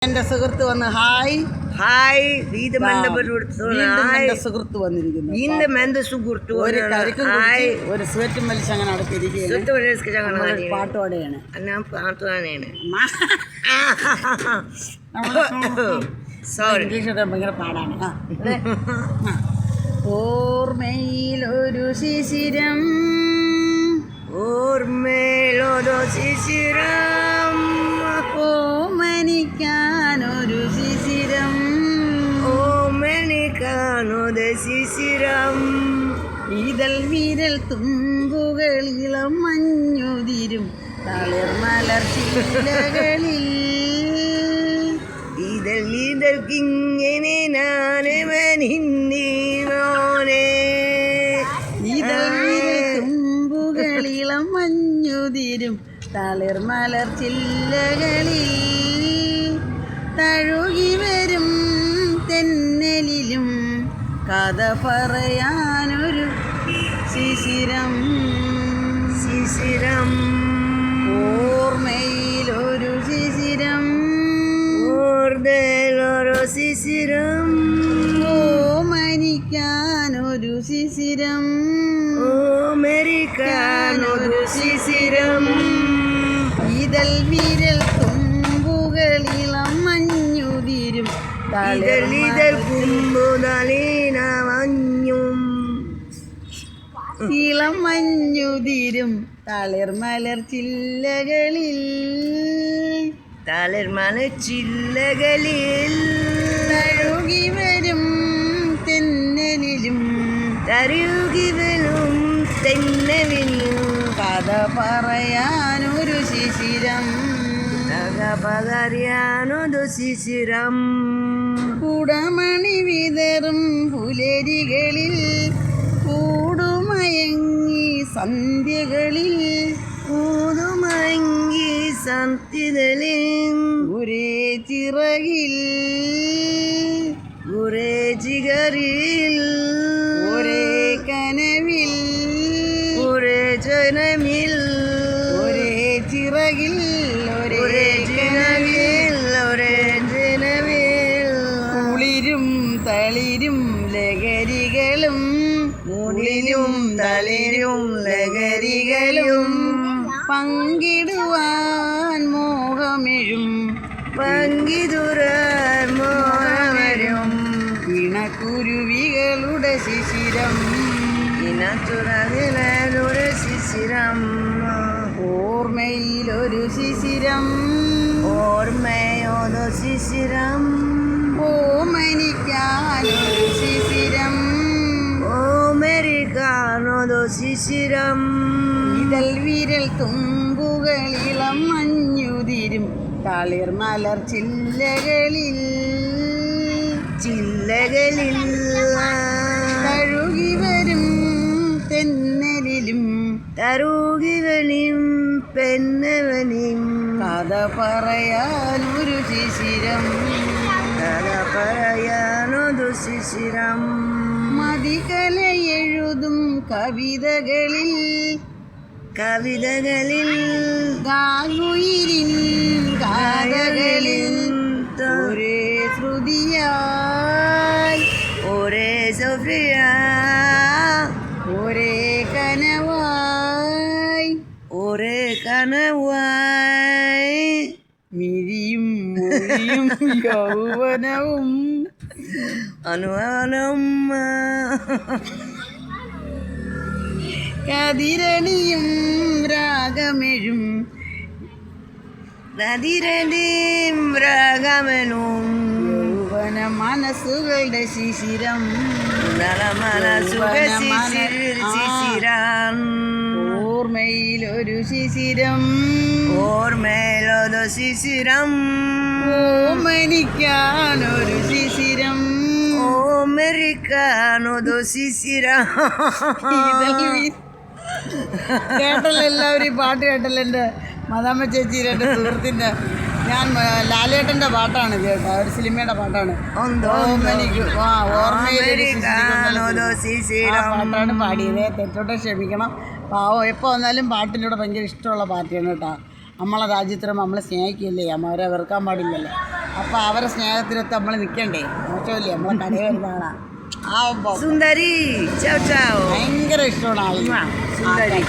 എന്റെ സുഹൃത്ത് വന്ന് ഹായ് ഹായ് വീണ്ടും സുഹൃത്ത് വന്നിരിക്കുന്നു. ഒരു കരിക്കും ഒരു സ്വെറ്റും വലിച്ച് അങ്ങനെ അടുത്തിരിക്കുകയാണ്. പാട്ടോടെയാണ് ഞാൻ പാട്ടുകാരാണ്. ഇംഗ്ലീഷ് ഭയങ്കര പാടാണ്. ഓർമ്മയിലൊരു ശിശിരം, ഓർമ്മയിലൊരു ശിശിരം, ഓമനിക്കാനൊരു ശിശിരം, ഓമനിക്കാനൊരു ശിശിരം, ഇതൾ വിരൽ തുമ്പുകളിളം മഞ്ഞുതിരും തളിർമലർ ചില്ലകളിൽ, ഇതൾക്കിങ്ങനെ ഞാനവനിന്നീനോനെ, ഇതൾ വിരൽ തുമ്പുകളിളം മഞ്ഞുതിരും തളിർമലർ ചില്ലകളിൽ, തഴുകി വരും തെന്നലിലും കഥ പറയാനൊരു ശിശിരം, ശിശിരം, ഓർമ്മയിലൊരു ശിശിരം, ഓർമ്മയിലൊരു ശിശിരം, ഓമനിക്കാനൊരു ശിശിരം, ഓമനിക്കാനൊരു ശിശിരം, ഇതൾ വിരൽ തുമ്പുകളിളം മഞ്ഞുതിരും ഇതൾ കുമ്പുതലീന മഞ്ഞും, ഇളം മഞ്ഞുതിരും തളിർമലർ ചില്ലകളിൽ, തളിർമലർ ചില്ലകളിൽ, തഴുകി വരും തെന്നലിലും തരുകി വരും തെന്നലിലും കഥ പറയാനൊരു ശിശിരം, കഥ പറയാനൊരു ശിശിരം, കുടമണി വിതറും പുലരികളിൽ കൂടുമയങ്ങി സന്ധ്യകളിൽ, ൂതുമങ്ങി സന്ധ്യകളിൽ, ഒരേ ചിറകിൽ ഒരേ ചികരിൽ, ഒരേ കനവിൽ, ഒരേ ജനമിൽ, ഒരേ ചിറകിൽ, ഒരേ ജനമിൽ, ഒരേ ജനമിൽ, കുളിരും തളിരും ലഹരികളും, മുടിലും തളിരും ലഹരികളും, പങ്കിടുവാൻ മോഹമെഴും പങ്കിതുരാൻ മോഹവരും, ഇണക്കുരുവികളുടെ ശിശിരം, ഇനത്തുറവിലൊരു ശിശിരം, ഓർമ്മയിലൊരു ശിശിരം, ഓർമ്മയൊരു ശിശിരം, ഓമനിക്കാനൊരു ശിശിരം, ഓമരിക്കാനൊരു ശിശിരം, ഇതൾ വിരൽ തുമ്പുകളിളം മഞ്ഞുതിരും തളിർമലർ ചില്ലകളിൽ, ചില്ലകളിൽ, തഴുകി വരും തെന്നലിലും തരുകിവനും പെന്നവനും കഥ പറയാനൊരു ശിശിരം, കഥ പറയാനൊരു ശിശിരം, മതികല എഴുതും കവിതകളിൽ, കവിതകളിൽ, ഗാഗുയിരിൻ ഗാഥകളിൽ, ഒരേ ശ്രുതിയായി ഒരേ സോഫിയ, ഒരേ കനവായി, ഒരേ കനവായി, മിഴിയും മൊഴിയും യൗവനവും അനുവാനം, കതിരണിയും രാഗമെഴും നദിരടിയും രാഗമനും, യൗവന മനസ്സുകളുടെ ശിശിരം, ശിശിരം, ഓർമ്മയിലൊരു ശിശിരം, ഓർമ്മയിലൊരു ശിശിരം, ഓമനിക്കാനൊരു ശിശിരം, ഓമരിക്കാനൊരു ശിശിരം. കേട്ടല്ലോ എല്ലാവരും ഈ പാട്ട് കേട്ടല്ലോ. എൻ്റെ മദാമ്മ ചേച്ചിയുടെ എൻ്റെ സുഹൃത്തിൻ്റെ ഞാൻ ലാലേട്ടൻ്റെ പാട്ടാണ് ഇത് കേട്ടോ, ഒരു സിനിമയുടെ പാട്ടാണ്. പാട്ടാണ് പാടിയത്. തെറ്റോട്ടെ ക്ഷമിക്കണം. പാവം എപ്പോൾ വന്നാലും പാട്ടിൻ്റെ കൂടെ ഭയങ്കര ഇഷ്ടമുള്ള പാർട്ടിയാണ് കേട്ടോ. നമ്മളെ രാജ്യത്തിനും നമ്മളെ സ്നേഹിക്കില്ലേ, അവരെ വെറുക്കാൻ പാടില്ലല്ലോ. അപ്പോൾ അവരെ സ്നേഹത്തിനൊത്ത് നമ്മൾ നിൽക്കണ്ടേ? മോശമല്ലേ, നമ്മളെ കടയിൽ വരുന്ന ആളാ. ആ സുന്ദരി, ചാവ് ചാവ്. ഭയങ്കര ഇഷ്ടമാണ് ആളിന്. സുന്ദരി.